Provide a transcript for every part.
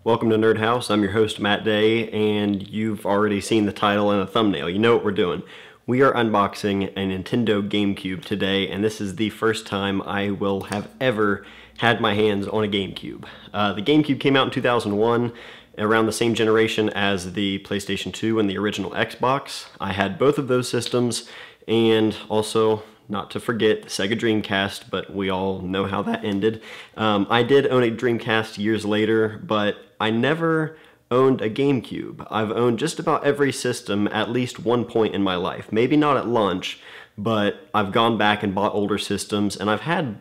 Welcome to Nerd House. I'm your host, Matt Day, and you've already seen the title and the thumbnail. You know what we're doing. We are unboxing a Nintendo GameCube today, and this is the first time I will have ever had my hands on a GameCube. The GameCube came out in 2001, around the same generation as the PlayStation 2 and the original Xbox. I had both of those systems, and also, not to forget, the Sega Dreamcast, but we all know how that ended. I did own a Dreamcast years later, but I never owned a GameCube. I've owned just about every system at least one point in my life. Maybe not at launch, but I've gone back and bought older systems, and I've had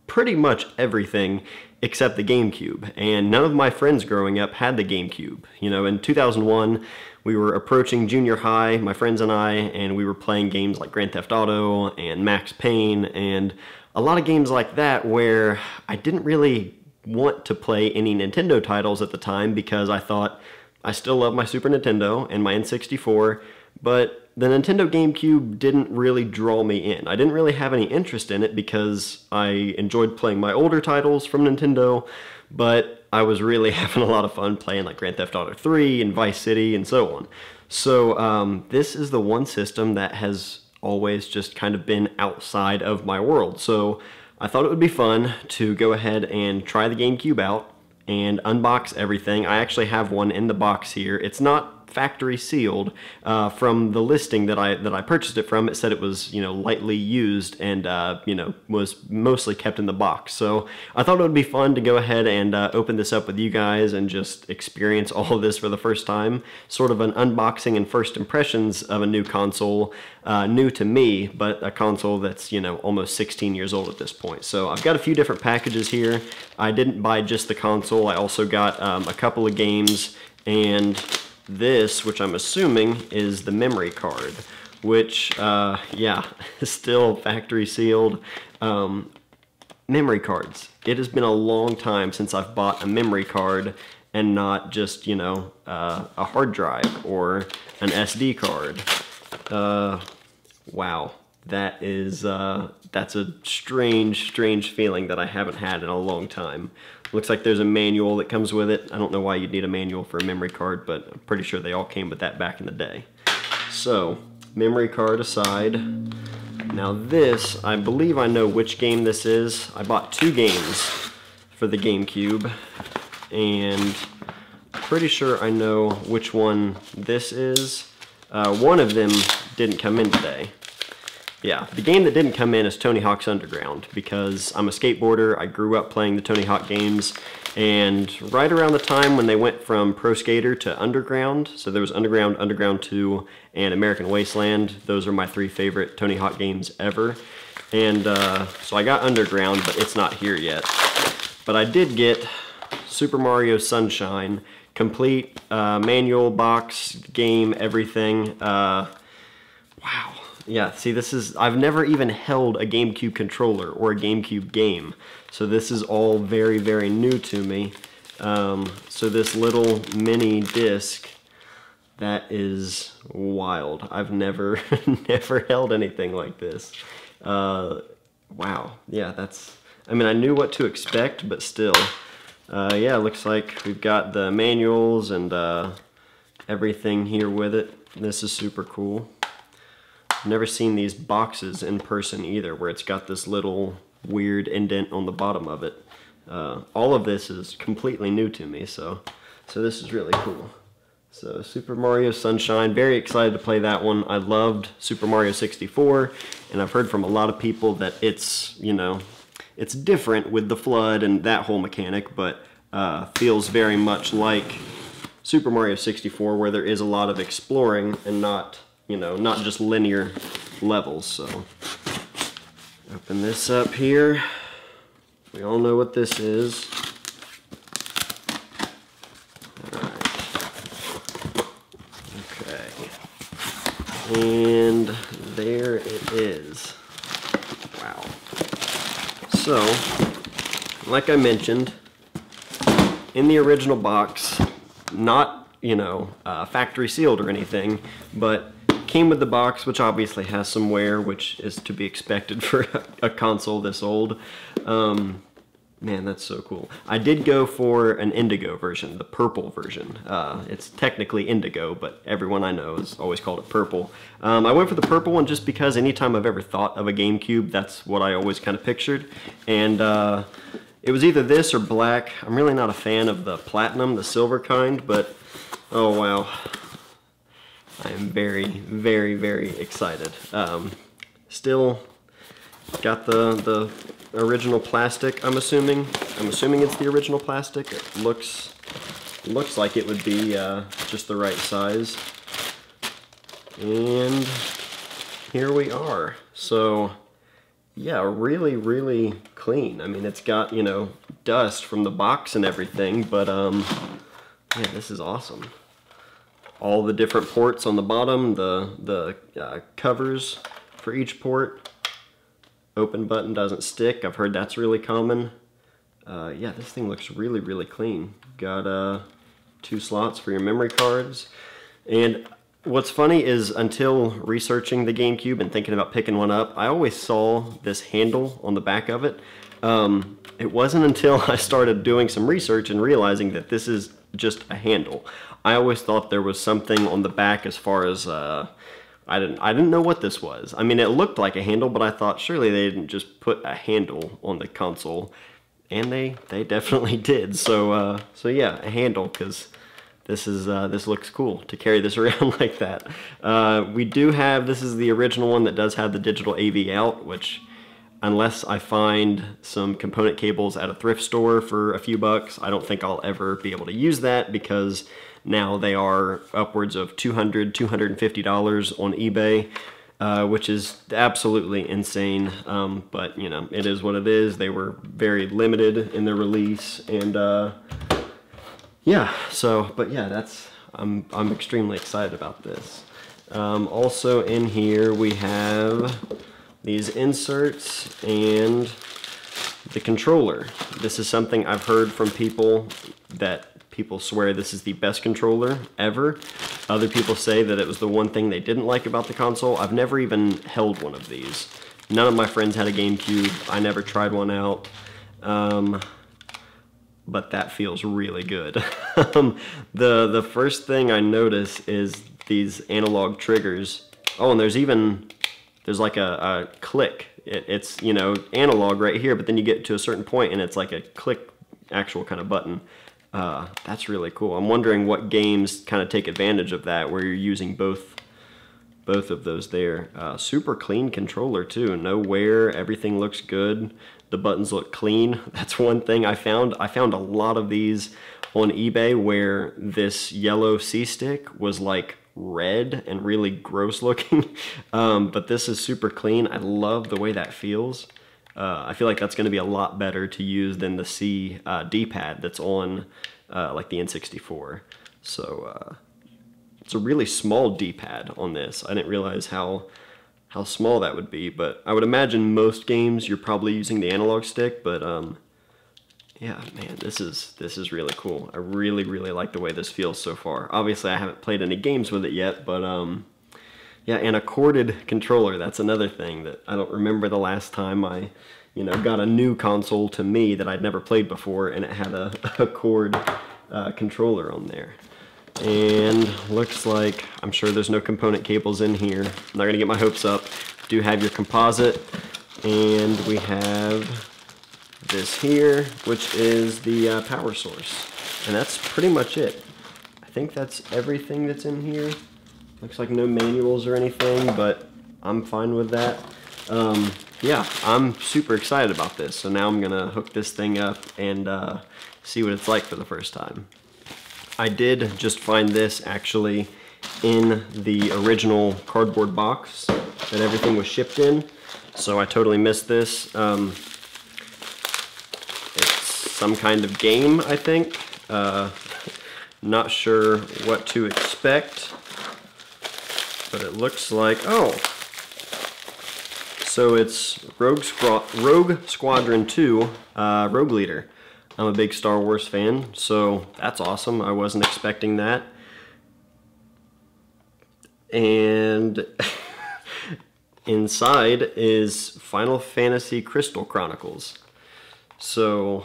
pretty much everything except the GameCube. And none of my friends growing up had the GameCube. You know, in 2001, we were approaching junior high, my friends and I, and we were playing games like Grand Theft Auto and Max Payne and a lot of games like that where I didn't really want to play any Nintendo titles at the time because I thought I still love my Super Nintendo and my N64, but the Nintendo GameCube didn't really draw me in. I didn't really have any interest in it because I enjoyed playing my older titles from Nintendo, but I was really having a lot of fun playing like Grand Theft Auto 3 and Vice City and so on. So this is the one system that has always just kind of been outside of my world. So I thought it would be fun to go ahead and try the GameCube out and unbox everything. I actually have one in the box here. It's not factory sealed. From the listing that I purchased it from, it said it was, you know, lightly used and you know, was mostly kept in the box. So I thought it would be fun to go ahead and open this up with you guys and just experience all of this for the first time. Sort of an unboxing and first impressions of a new console, new to me, but a console that's, you know, almost 16 years old at this point. So I've got a few different packages here. I didn't buy just the console. I also got a couple of games and this, which I'm assuming is the memory card, which, yeah, is still factory sealed. Memory cards. It has been a long time since I've bought a memory card and not just, you know, a hard drive or an SD card. Wow. That is, that's a strange feeling that I haven't had in a long time. Looks like there's a manual that comes with it. I don't know why you'd need a manual for a memory card, but I'm pretty sure they all came with that back in the day. So, memory card aside. Now this, I believe I know which game this is. I bought two games for the GameCube, and pretty sure I know which one this is. One of them didn't come in today. Yeah, the game that didn't come in is Tony Hawk's Underground, because I'm a skateboarder. I grew up playing the Tony Hawk games, and right around the time when they went from Pro Skater to Underground, so there was Underground, Underground 2, and American Wasteland. Those are my three favorite Tony Hawk games ever. And so I got Underground, but it's not here yet. But I did get Super Mario Sunshine, complete manual, box, game, everything. Wow. Yeah, see, this is, I've never even held a GameCube controller or a GameCube game, so this is all very, very new to me. So this little mini disc, that is wild. I've never, never held anything like this. Wow, yeah, that's, I mean, I knew what to expect, but still. Yeah, it looks like we've got the manuals and everything here with it. This is super cool. I've never seen these boxes in person either, where it's got this little weird indent on the bottom of it. All of this is completely new to me, so this is really cool. So Super Mario Sunshine, very excited to play that one. I loved Super Mario 64, and I've heard from a lot of people that it's, you know, it's different with the FLUDD and that whole mechanic, but feels very much like Super Mario 64, where there is a lot of exploring and not, you know, not just linear levels. So open this up here. We all know what this is. Alright. Okay. And there it is. Wow. So, like I mentioned, in the original box, not, you know, factory sealed or anything, but came with the box, which obviously has some wear, which is to be expected for a console this old. Man, that's so cool. I did go for an indigo version, the purple version. It's technically indigo, but everyone I know has always called it purple. I went for the purple one just because anytime I've ever thought of a GameCube, that's what I always kind of pictured. And it was either this or black. I'm really not a fan of the platinum, the silver kind, but oh wow. I am very, very, very excited. Still got the original plastic, I'm assuming. I'm assuming it's the original plastic. It looks like it would be just the right size. And here we are. So yeah, really, really clean. I mean, it's got, you know, dust from the box and everything, but yeah, this is awesome. All the different ports on the bottom, the covers for each port. Open button doesn't stick. I've heard that's really common. Yeah, this thing looks really, really clean. Got 2 slots for your memory cards. And what's funny is until researching the GameCube and thinking about picking one up, I always saw this handle on the back of it. It wasn't until I started doing some research and realizing that this is just a handle. I always thought there was something on the back as far as I didn't know what this was. I mean, it looked like a handle, but I thought surely they didn't just put a handle on the console, and they definitely did. So so yeah, a handle, because this looks cool to carry this around like that. We do have, this is the original one that does have the digital AV out, which unless I find some component cables at a thrift store for a few bucks, I don't think I'll ever be able to use that, because now they are upwards of $200, $250 on eBay, which is absolutely insane. But you know, it is what it is. They were very limited in their release, and yeah. So, but yeah, I'm extremely excited about this. Also in here we have these inserts and the controller. This is something I've heard from people that people swear this is the best controller ever. Other people say that it was the one thing they didn't like about the console. I've never even held one of these. None of my friends had a GameCube. I never tried one out. But that feels really good. The first thing I notice is these analog triggers. Oh, and there's like a click. It's, you know, analog right here, but then you get to a certain point and it's like a click actual kind of button. That's really cool. I'm wondering what games kind of take advantage of that, where you're using both of those there. Super clean controller too. No wear. Everything looks good. The buttons look clean. That's one thing I found. I found a lot of these on eBay where this yellow C-stick was like red and really gross looking. But this is super clean. I love the way that feels. I feel like that's going to be a lot better to use than the C D-pad that's on like the N64. So it's a really small D-pad on this. I didn't realize how small that would be, but I would imagine most games you're probably using the analog stick. But yeah, man, this is really cool. I really, really like the way this feels so far. Obviously, I haven't played any games with it yet, but yeah, and a corded controller, that's another thing that I don't remember the last time I, you know, got a new console to me that I'd never played before and it had a cord controller on there. And looks like, I'm sure there's no component cables in here. I'm not gonna get my hopes up. Do have your composite, and we have this here, which is the power source. And that's pretty much it. I think that's everything that's in here. Looks like no manuals or anything, but I'm fine with that. Yeah, I'm super excited about this. So now I'm gonna hook this thing up and see what it's like for the first time. I did just find this actually in the original cardboard box that everything was shipped in. So I totally missed this. It's some kind of game, I think. Not sure what to expect. But it looks like, oh, so it's Rogue Squadron 2, Rogue Leader. I'm a big Star Wars fan, so that's awesome. I wasn't expecting that. And inside is Final Fantasy Crystal Chronicles. So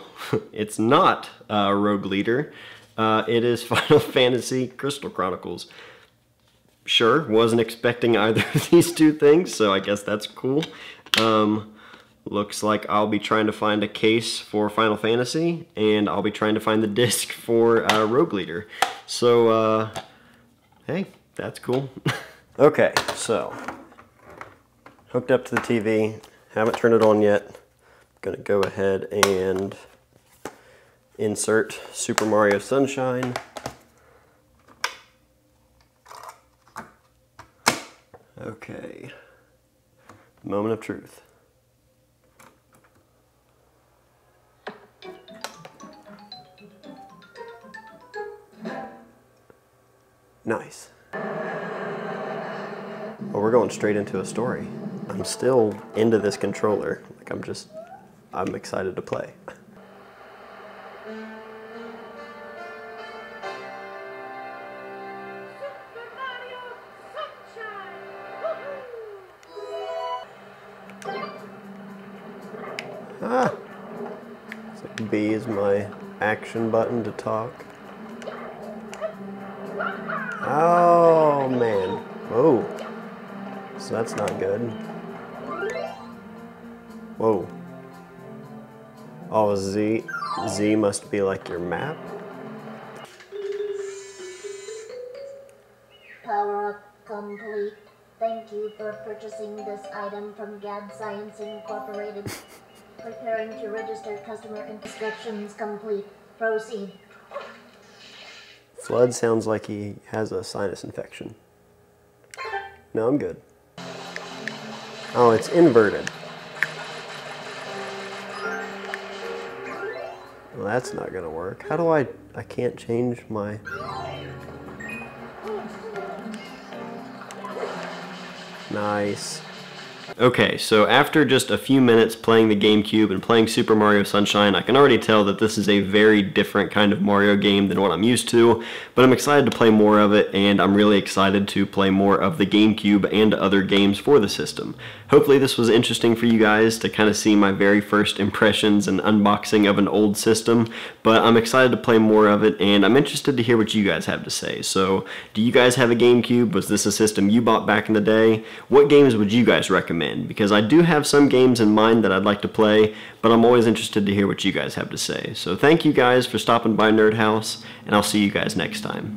it's not Rogue Leader. It is Final Fantasy Crystal Chronicles. Sure, wasn't expecting either of these two things, so I guess that's cool. Looks like I'll be trying to find a case for Final Fantasy, and I'll be trying to find the disc for Rogue Leader. So, hey, that's cool. Okay, so, hooked up to the TV, haven't turned it on yet. Gonna go ahead and insert Super Mario Sunshine. Okay, moment of truth. Nice. Well, we're going straight into a story. I'm still into this controller. Like, I'm excited to play. Ah! So B is my action button to talk. Oh, man. Whoa. So that's not good. Whoa. Oh, Z must be like your map? Power up complete. Thank you for purchasing this item from Gad Science Incorporated. Preparing to register customer instructions complete. Proceed. Flood sounds like he has a sinus infection. No, I'm good. Oh, it's inverted. Well, that's not gonna work. How do I can't change my... Nice. Okay, so after just a few minutes playing the GameCube and playing Super Mario Sunshine, I can already tell that this is a very different kind of Mario game than what I'm used to, but I'm excited to play more of it, and I'm really excited to play more of the GameCube and other games for the system. Hopefully this was interesting for you guys to kind of see my very first impressions and unboxing of an old system, but I'm excited to play more of it, and I'm interested to hear what you guys have to say. So, do you guys have a GameCube? Was this a system you bought back in the day? What games would you guys recommend? Because I do have some games in mind that I'd like to play, but I'm always interested to hear what you guys have to say. So thank you guys for stopping by Nerd House, and I'll see you guys next time.